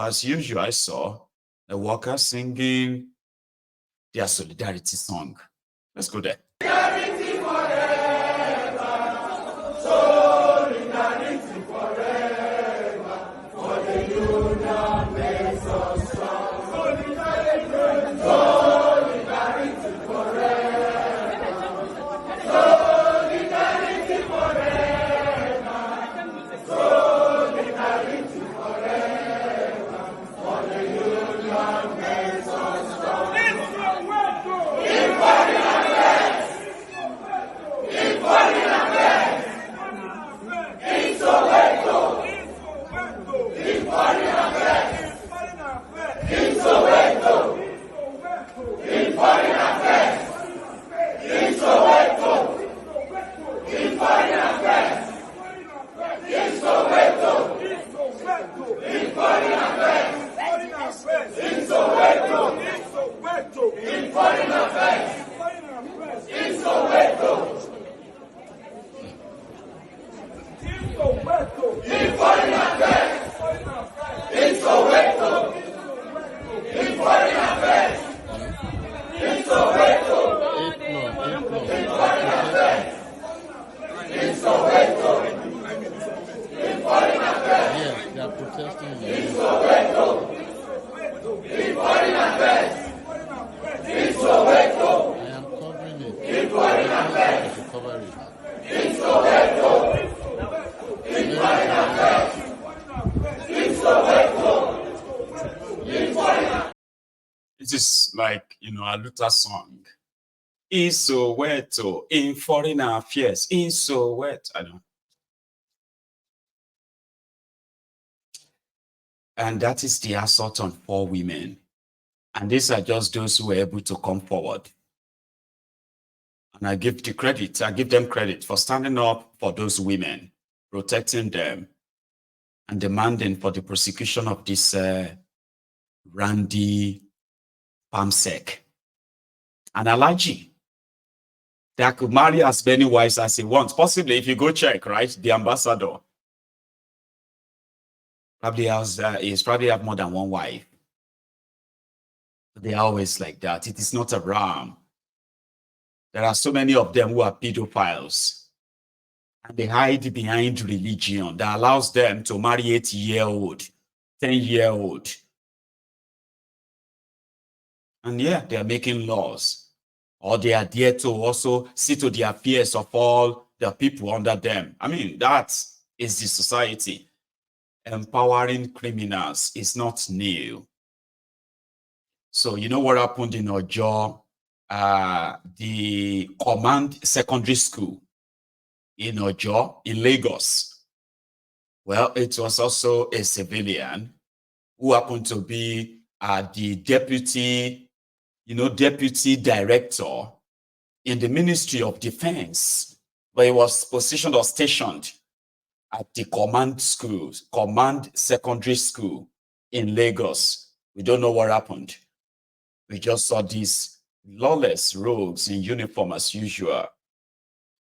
As usual, I saw the workers singing their solidarity song. Let's go there. Solidarity forever. Solidarity forever. For the union makes us strong. Solidarity forever. Solidarity forever. Solidarity forever. For the union makes us strong. In foreign affairs. In foreign affairs. In Soweto. In foreign affairs. In Soweto. In foreign affairs. In Soweto. In foreign affairs. In Soweto. In foreign affairs. In Soweto. In foreign affairs. In Soweto. In foreign affairs. In Soweto. In foreign affairs. In Soweto. In foreign affairs. In Soweto. In foreign affairs. Yes, they are protesting. In Soweto. In foreign affairs. In Soweto. I am covering it. In foreign affairs. To cover it. In Soweto. In foreign affairs. In Soweto. In foreign affairs. It is like, a Luther song. In Soweto, in foreign affairs, in Soweto. I know. And that is the assault on 4 women. And these are just those who were able to come forward. And I give them credit for standing up for those women, protecting them, and demanding for the prosecution of this Randy Pamsek. An Alhaji that could marry as many wives as he wants. Possibly, if you go check, right, the ambassador he's probably have more than one wife. They are always like that. It is not a ram. There are so many of them who are pedophiles, and they hide behind religion that allows them to marry 8-year-old, 10-year-old. And yeah, they are making laws, or they are there to also see to the affairs of all the people under them. I mean, that is the society. Empowering criminals is not new. So you know what happened in Ojo? The Command Secondary School in Ojo, in Lagos. Well, it was also a civilian who happened to be the deputy director in the Ministry of Defense, but he was positioned or stationed at the Command Secondary School in Lagos. We don't know what happened. We just saw these lawless rogues in uniform as usual.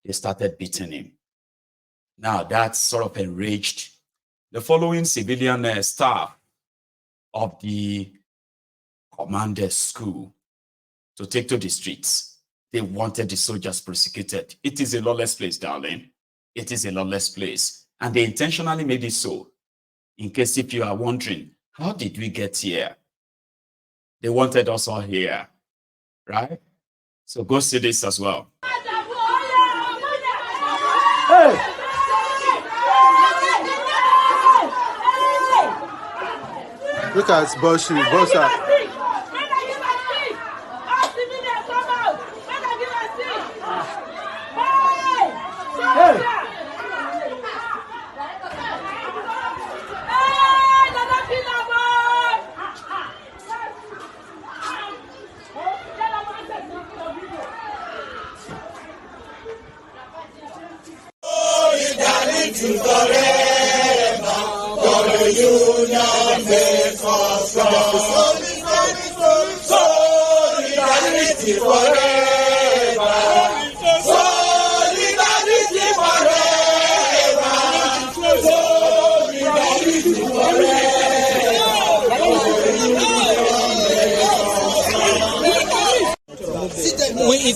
They started beating him. Now that sort of enraged the following civilian staff of the Commander School to take to the streets. They wanted the soldiers prosecuted. It is a lawless place, darling. It is a lawless place. And they intentionally made it so. In case if you are wondering, how did we get here? They wanted us all here, right? So go see this as well. Hey! Look at Bosa. Hey! Solidarity forever, for the union makes us strong. Solidarity forever, solidarity forever, solidarity forever.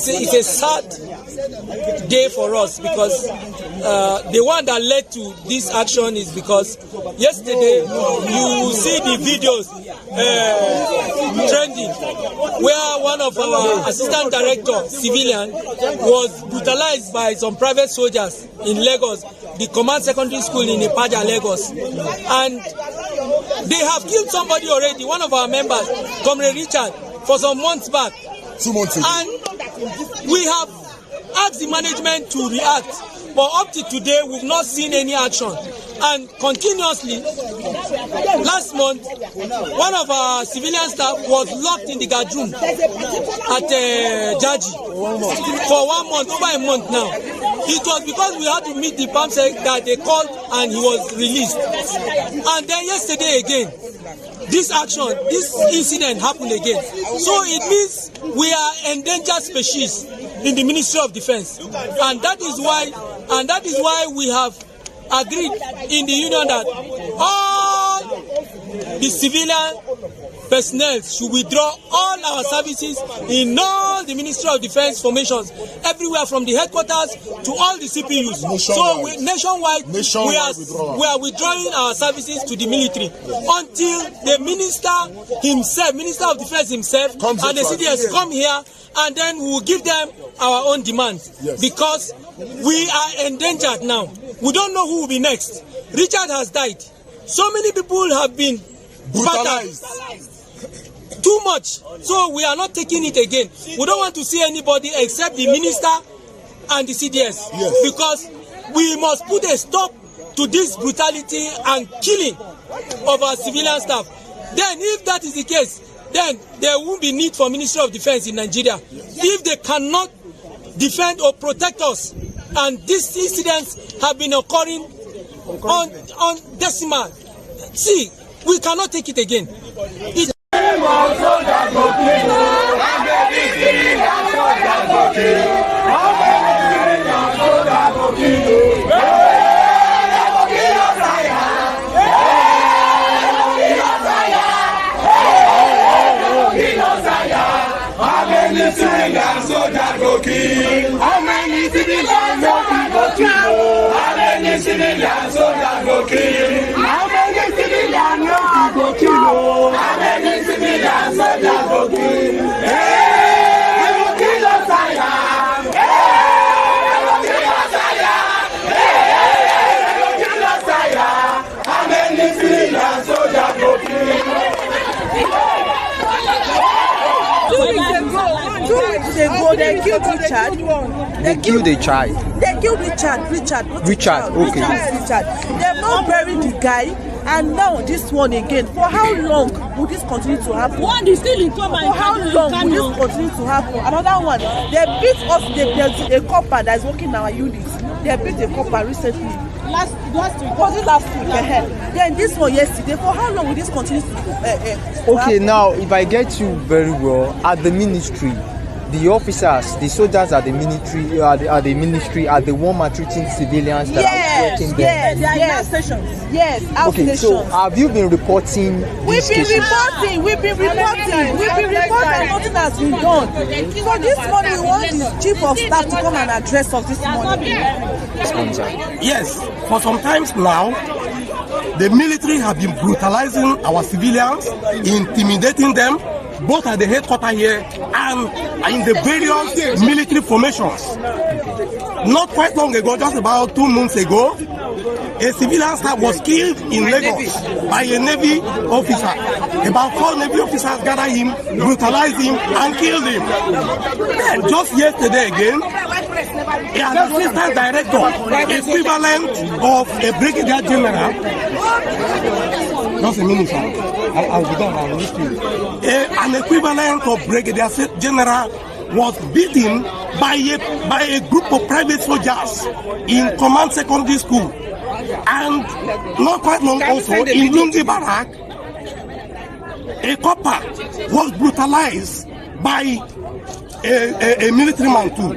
it's a sad day for us, because the one that led to this action is because yesterday you see the videos trending where one of our assistant director civilian was brutalized by some private soldiers in Lagos, the command secondary school in Ipaja, Lagos, and they have killed somebody already, one of our members, Comrade Richard, for some months back. 2 months ago. And we have asked the management to react, but up to today we've not seen any action. And continuously, last month, one of our civilian staff was locked in the guard room at Jaji for 1 month, over a month now. It was because we had to meet the PAMSEC that they called and he was released. And then yesterday again, this incident happened again. So it means we are endangered species in the Ministry of Defense, and that is why we have agreed in the union that all the civilian personnel should withdraw all our services in all the Ministry of Defense formations, everywhere from the headquarters to all the CPUs. Nationwide, we are withdrawing our services to the military until the Minister of Defense himself, and the CDS come here, and then we will give them our own demands. Yes. Because we are endangered now. We don't know who will be next. Richard has died. So many people have been brutalized. Too much. So we are not taking it again. We don't want to see anybody except the minister and the CDS. Yes. Because we must put a stop to this brutality and killing of our civilian staff. Then if that is the case, then there won't be need for Ministry of Defense in Nigeria. Yes. If they cannot defend or protect us, and these incidents have been occurring on decimal. See, we cannot take it again. How many civilians go kill? How many civilians go kill? How many civilians go kill? How many civilians go kill? Hey, I will kill us, I will kill us, I will kill us, how many civilians go kill? 2 weeks ago, they killed Richard. They killed a child. They killed Richard. Richard, okay. Richard. They've not buried the guy, and now this one again. For how long will this continue to happen? One is still in coma. For how long will this continue to happen? Another one. They beat us. There's a copper that is working in our unit. They beat a copper recently. Last week. Was it last week? Then this one yesterday. For how long will this continue to okay, now if I get you very well, at the ministry, the officers, the soldiers at the ministry are the one maltreating civilians that are working there. Yes. Yes. Okay, so have you been reporting? We've been reporting. Nothing has been done. So this morning we want the chief of staff to come and address us this morning. Yes, for some times now, the military have been brutalizing our civilians, intimidating them, both at the headquarters here and in the various military formations. Not quite long ago, just about 2 months ago, a civilian staff was killed in Lagos by a Navy officer. About 4 Navy officers gathered him, brutalized him, and killed him. Then, just yesterday again, an assistant director, equivalent of a brigadier general, just a minute, I'll be done, I'll list you. An equivalent of brigadier general was beaten by a group of private soldiers in command secondary school. And not quite long also, in Lungi Barak, a copper was brutalized by a military man too.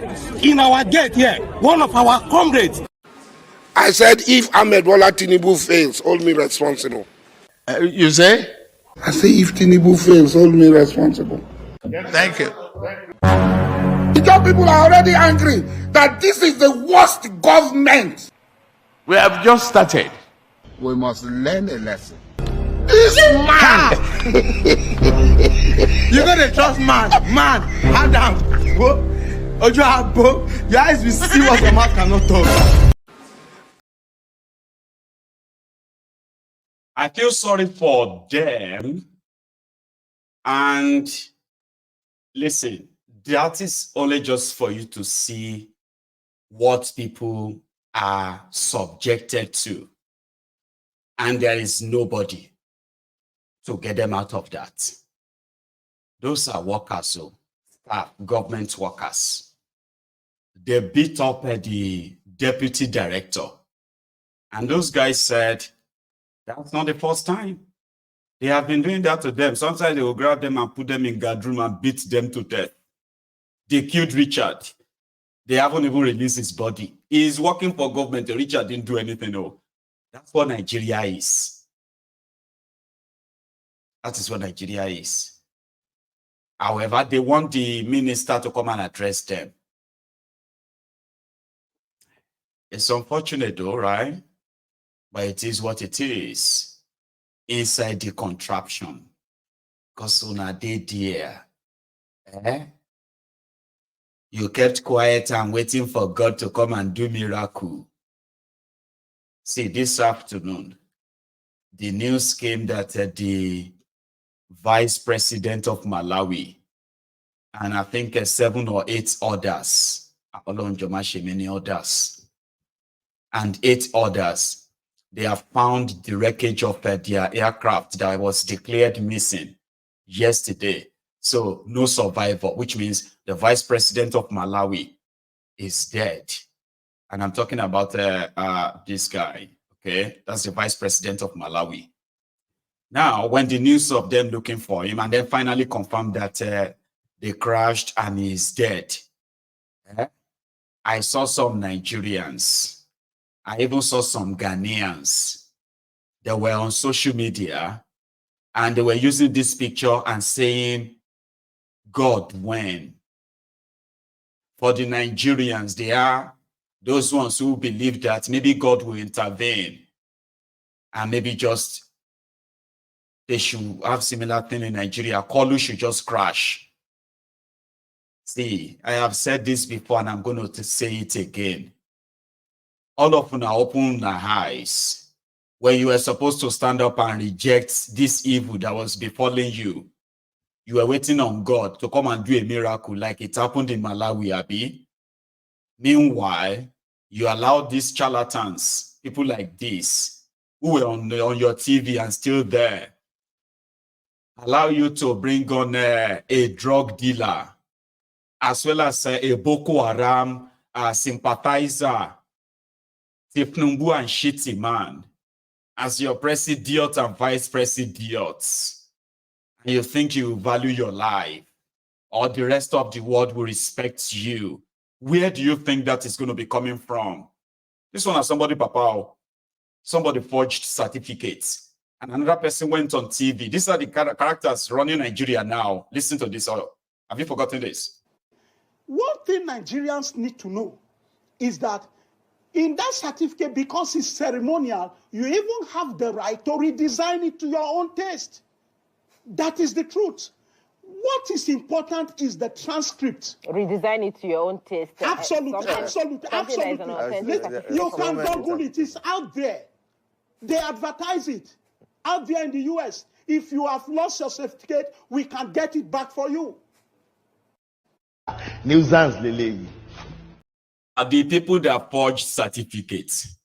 In our gate here, one of our comrades. I said, if Ahmed Bola Tinubu fails, hold me responsible. You say? I say, if Tinubu fails, hold me responsible. Thank you. Ìjọba people are already angry that this is the worst government. We have just started. We must learn a lesson. This man! You gotta trust man. Man, hand down. Your eyes will see what your mouth cannot talk. I feel sorry for them. And listen, that is only just for you to see what people are subjected to. And there is nobody to get them out of that. Those are workers, so staff, government workers. They beat up the deputy director. And those guys said, that's not the first time. They have been doing that to them. Sometimes they will grab them and put them in guard room and beat them to death. They killed Richard. They haven't even released his body. He is working for government. Richard didn't do anything. No. That's what Nigeria is. That is what Nigeria is. However, they want the minister to come and address them. It's unfortunate though, right? But it is what it is inside the contraption. Because on a day there, you kept quiet and waiting for God to come and do miracle. See, this afternoon, the news came that the vice president of Malawi, and I think 7 or 8 others, many others, and 8 others, they have found the wreckage of their aircraft that was declared missing yesterday. So no survivor, which means the vice president of Malawi is dead. And I'm talking about this guy, okay? That's the vice president of Malawi. Now, when the news of them looking for him and then finally confirmed that they crashed and he's dead, I saw some Nigerians. I even saw some Ghanaians that were on social media and they were using this picture and saying, God, when? For the Nigerians, they are those ones who believe that maybe God will intervene and maybe just they should have similar thing in Nigeria. Kolu should just crash. See, I have said this before and I'm going to say it again. All of you now open your eyes. When you were supposed to stand up and reject this evil that was befalling you, you were waiting on God to come and do a miracle like it happened in Malawi, Abi. Meanwhile, you allowed these charlatans, people like this, who were on your TV and still there, allow you to bring on a drug dealer, as well as a Boko Haram sympathizer, Tipnumbu and Shitty man, as your president and vice presidents. And you think you value your life, or the rest of the world will respect you. Where do you think that is going to be coming from? This one has somebody, Papa, somebody forged certificates. And another person went on TV. These are the characters running Nigeria now. Listen to this. Have you forgotten this? One thing Nigerians need to know is that in that certificate, because it's ceremonial, you even have the right to redesign it to your own taste. That is the truth. What is important is the transcript. Redesign it to your own taste. Absolutely. You can Google it. It's out there. They advertise it out there in the US. If you have lost your certificate, we can get it back for you. Nuisance, Lele. The people that forge certificates,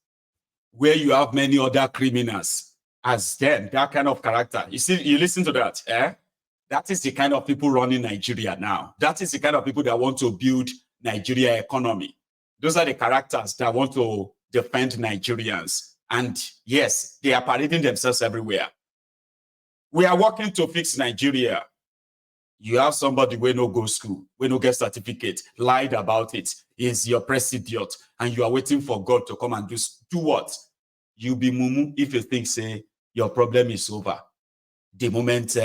where you have many other criminals as them, that kind of character. You see, you listen to that, That is the kind of people running Nigeria now. That is the kind of people that want to build Nigeria economy. Those are the characters that want to defend Nigerians. And yes, they are parading themselves everywhere. We are working to fix Nigeria. You have somebody who no go school, who no get certificate, lied about it, is your president, and you are waiting for God to come and do what? You be mumu if you think, say, your problem is over. The moment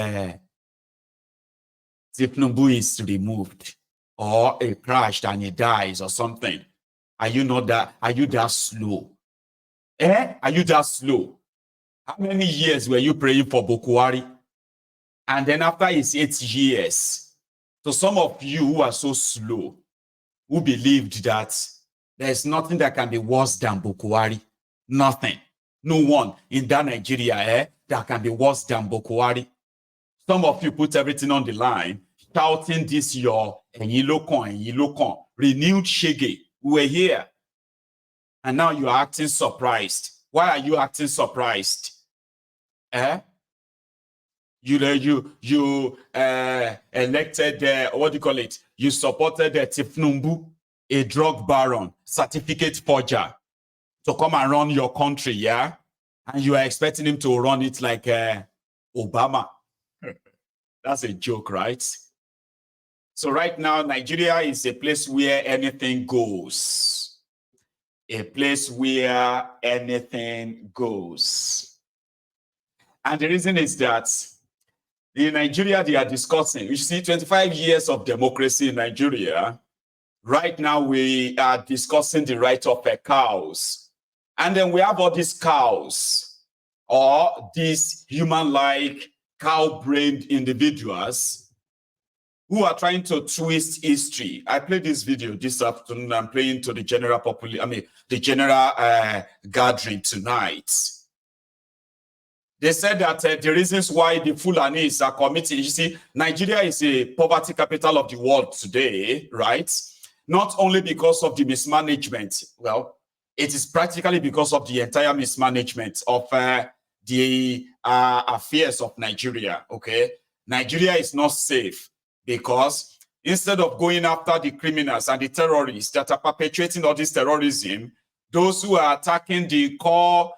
Tipnumbu is removed, or it crashed and it dies or something. Are you that slow? Are you that slow? How many years were you praying for Bokuwari? And then after it's 8 years. So some of you who are so slow, who believed that there's nothing that can be worse than Bokuwari. Nothing. No one in that Nigeria that can be worse than Bokuwari. Some of you put everything on the line, shouting this your Enyilokon, renewed shege. We were here. And now you are acting surprised. Why are you acting surprised? You elected, what do you call it? You supported Tifnumbu, a drug baron, certificate forger, to come and run your country, yeah? And you are expecting him to run it like Obama. That's a joke, right? So right now, Nigeria is a place where anything goes. A place where anything goes. And the reason is that in Nigeria, they are discussing, you see, 25 years of democracy in Nigeria. Right now, we are discussing the right of cows. And then we have all these cows, or these human-like, cow-brained individuals who are trying to twist history. I played this video this afternoon. I'm playing to the general the general gathering tonight. They said that the reasons why the Fulanis are committing, you see, Nigeria is a poverty capital of the world today, right? Not only because of the mismanagement, well, it is practically because of the entire mismanagement of the affairs of Nigeria, okay? Nigeria is not safe because instead of going after the criminals and the terrorists that are perpetrating all this terrorism, those who are attacking the core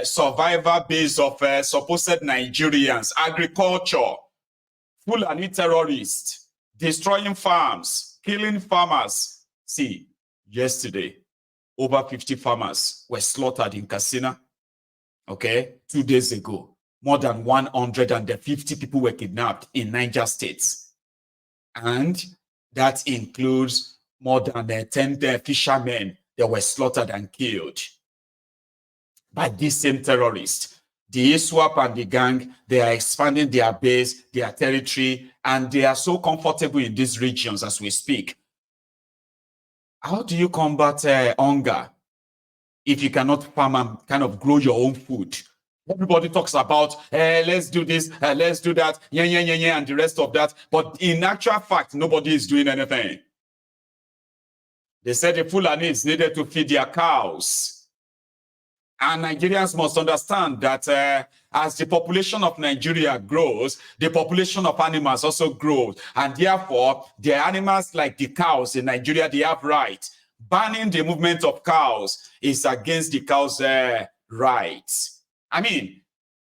survivor base of supposed Nigerians, agriculture, Fulani terrorists, destroying farms, killing farmers. See, yesterday, over 50 farmers were slaughtered in Katsina. Okay, 2 days ago, more than 150 people were kidnapped in Niger State. And that includes more than 10 fishermen that were slaughtered and killed by these same terrorists. The ISWAP and the gang, they are expanding their base, their territory, and they are so comfortable in these regions as we speak. How do you combat hunger if you cannot farm and kind of grow your own food? Everybody talks about, let's do this, let's do that, and the rest of that. But in actual fact, nobody is doing anything. They said the Fulanis needed to feed their cows. And Nigerians must understand that as the population of Nigeria grows, the population of animals also grows. And therefore, the animals like the cows in Nigeria, they have rights. Banning the movement of cows is against the cows' rights. I mean,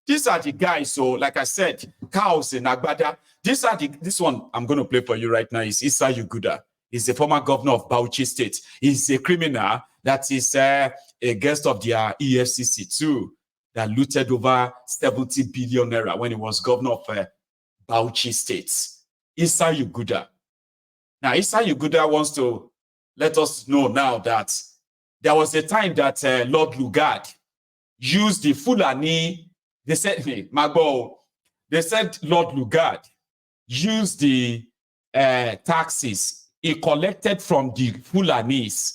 these are the guys, so like I said, cows in Agbada. This one I'm going to play for you right now is Issa Yuguda. He's the former governor of Bauchi State. He's a criminal that is a guest of their EFCC too, that looted over 70 billion naira when he was governor of Bauchi State. Issa Yuguda. Now, Issa Yuguda wants to let us know now that there was a time that Lord Lugard used the Fulani. They said, they said Lord Lugard used the taxes he collected from the Fulanis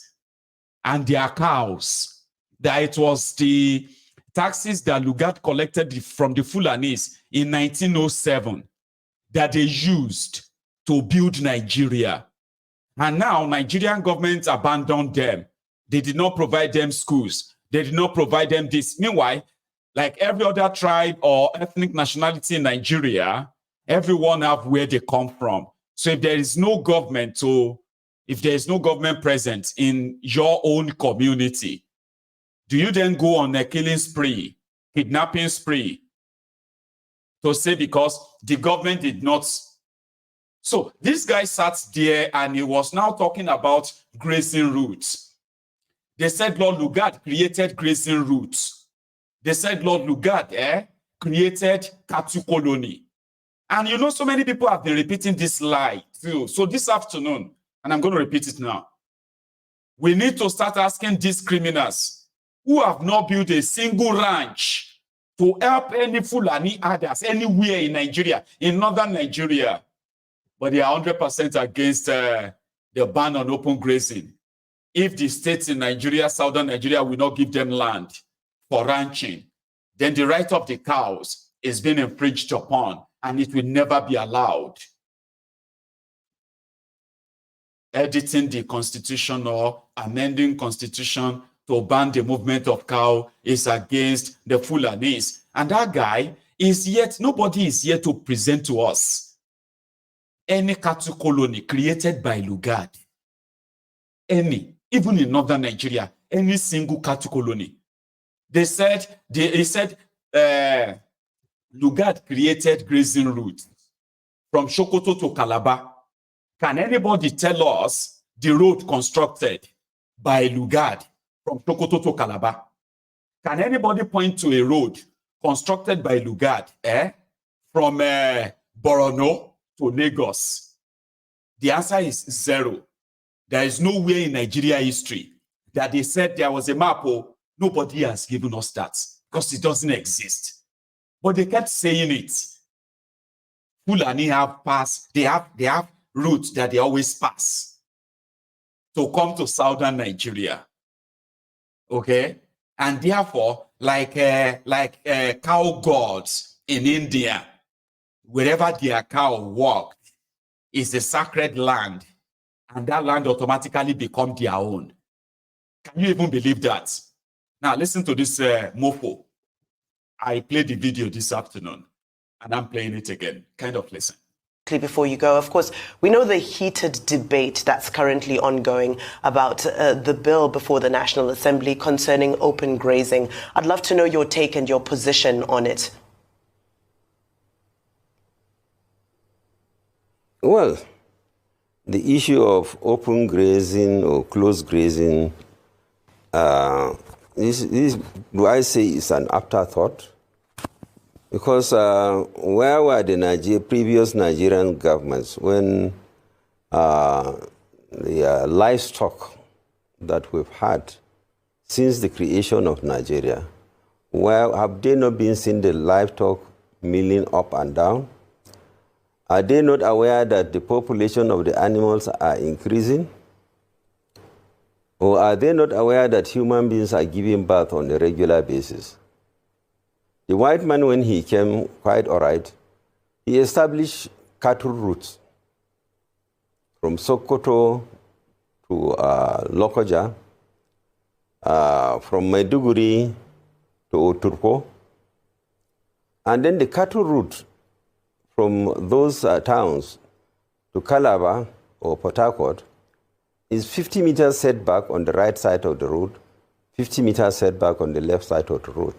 and their cows, that it was the taxes that Lugard collected from the Fulanis in 1907 that they used to build Nigeria. And now Nigerian government abandoned them. They did not provide them schools. They did not provide them this. Meanwhile, like every other tribe or ethnic nationality in Nigeria, everyone have where they come from. So if there is no government present in your own community, do you then go on a killing spree, kidnapping spree, to say because the government did not? So this guy sat there and he was now talking about grazing routes. They said Lord Lugard created grazing routes. They said Lord Lugard created cattle colony. And you know, so many people have been repeating this lie too. So this afternoon, and I'm going to repeat it now, we need to start asking these criminals who have not built a single ranch to help any Fulani others anywhere in Nigeria, in northern Nigeria. But they are 100% against the ban on open grazing. If the states in Nigeria, southern Nigeria, will not give them land for ranching, then the right of the cows is being infringed upon, and it will never be allowed. Editing the constitution or amending constitution to ban the movement of cow is against the Fulanis. And that guy is yet, nobody is yet to present to us any cattle colony created by Lugard. Any, even in northern Nigeria, any single cattle colony. They said Lugard created grazing routes from Sokoto to Calabar. Can anybody tell us the road constructed by Lugard from Sokoto to Calabar? Can anybody point to a road constructed by Lugard from Borono to Lagos? The answer is zero. There is nowhere in Nigeria history that they said there was a map. Oh, nobody has given us that because it doesn't exist. But they kept saying it. Fulani have passed, they have routes that they always pass to come to southern Nigeria. Okay? And therefore, like cow gods in India, wherever their cow walked is a sacred land, and that land automatically become their own. Can you even believe that? Now listen to this mofo. I played the video this afternoon, and I'm playing it again. Kind of listen. Before you go, of course, we know the heated debate that's currently ongoing about the bill before the National Assembly concerning open grazing. I'd love to know your take and your position on it. Well, the issue of open grazing or closed grazing, this, do I say, is an afterthought? Because where were the previous Nigerian governments when the livestock that we've had since the creation of Nigeria, where have they not been seeing the livestock milling up and down? Are they not aware that the population of the animals are increasing? Or are they not aware that human beings are giving birth on a regular basis? The white man, when he came, quite all right, he established cattle routes from Sokoto to Lokoja, from Maiduguri to Oturko, and then the cattle route from those towns to Calabar or Port Harcourt is 50 meters setback on the right side of the road, 50 meters setback on the left side of the road.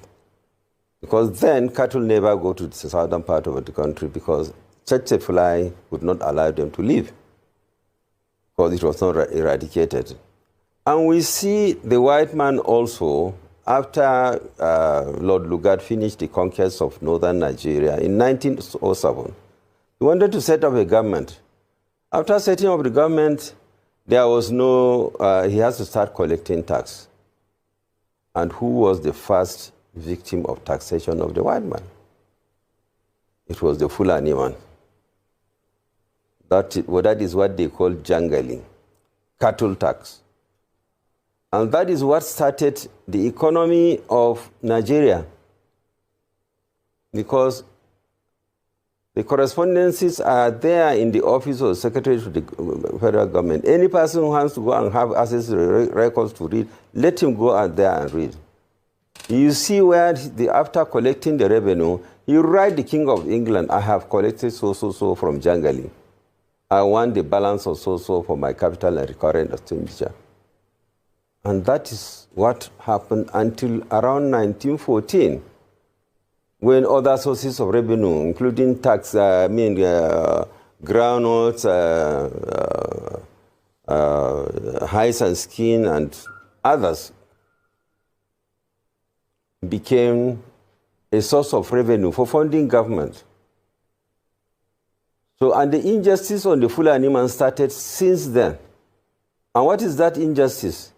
Because then cattle never go to the southern part of the country because tsetse fly would not allow them to live because it was not eradicated. And we see the white man also, after Lord Lugard finished the conquest of northern Nigeria in 1907, he wanted to set up a government. After setting up the government, there was no, he has to start collecting tax. And who was the first victim of taxation of the white man? It was the Fulani man. That is what they call jangling, cattle tax. And that is what started the economy of Nigeria. Because the correspondences are there in the office of the Secretary to the federal government. Any person who wants to go and have access to the records to read, let him go out there and read. You see where after collecting the revenue, you write the King of England, I have collected so from jangling. I want the balance of so for my capital and recurrent expenditure. And that is what happened until around 1914, when other sources of revenue, including tax, groundnuts, hides and skin, and others, became a source of revenue for funding government. So, and the injustice on the Fulani man started since then. And what is that injustice?